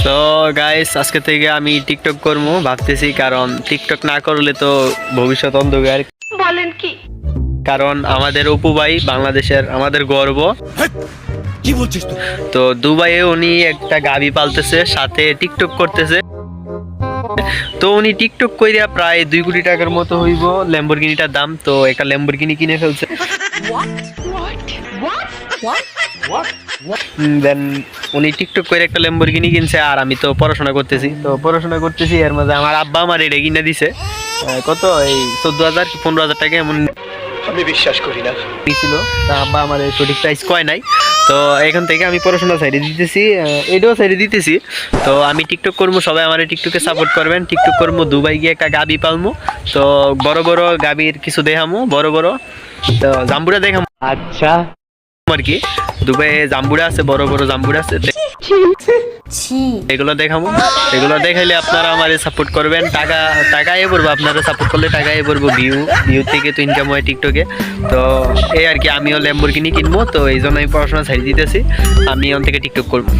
তো গাইস আজকে থেকে আমি টিকটক করবো ভাবতেছি, কারণ টিকটক না করলে তো ভবিষ্যৎ অন্ধকার। বলেন কি? কারণ আমাদের অপু ভাই বাংলাদেশের আমাদের গর্ব। কি বলছিস তুই? তো দুবাইয়ে উনি একটা গাভী পালতেছে, সাথে টিকটক করতেছে। তো উনি টিকটক কইরা প্রায় 2 কোটি টাকার মতো হইব ল্যাম্বরগিনিটার দাম। তো একটা ল্যাম্বরগিনি কিনে ফেলছে। দেন উনি টিকটক করে একটা ল্যাম্বরগিনি কিনছে, আর আমি তো পড়াশোনা করতেছি। এর মাঝে আমার আব্বা আমার এটা কিনে দিছে। কত এই 14,000 কি 15,000 টাকা এমন আমি বিশ্বাস করি না। নিয়েছিল। তা আব্বা আমার সঠিক প্রাইস কয় নাই। তো এখান থেকে আমি পড়াশোনা সাইডে দিতেছি, এটাও সাইডে দিতেছি। তো আমি টিকটক করবো, সবাই আমার টিকটকে সাপোর্ট করবেন। টিকটক করবো, দুবাই গিয়ে একটা গাবি পালমু। তো বড় বড় গাবির কিছু দেখামু, বড় বড় তো জাম্বুরা দেখামু। আচ্ছা আর কি দুবাইয়ে জাম্বুরা আছে, বড় বড় জাম্বুরা আছে, এগুলো দেখাবো। এগুলো দেখাইলে আপনারা আমারে সাপোর্ট করবেন। টাকা এ পড়বো, আপনারা সাপোর্ট করলে টাকা এ পড়বো। ভিউ থেকে তো ইনকাম হয় টিকটকে। তো এই আর কি, আমিও ল্যাম্বরগিনি কিনবো। তো এই জন্য আমি পড়াশোনা ছাড়িয়ে দিতেছি, আমি ওখান থেকে টিকটক করবো।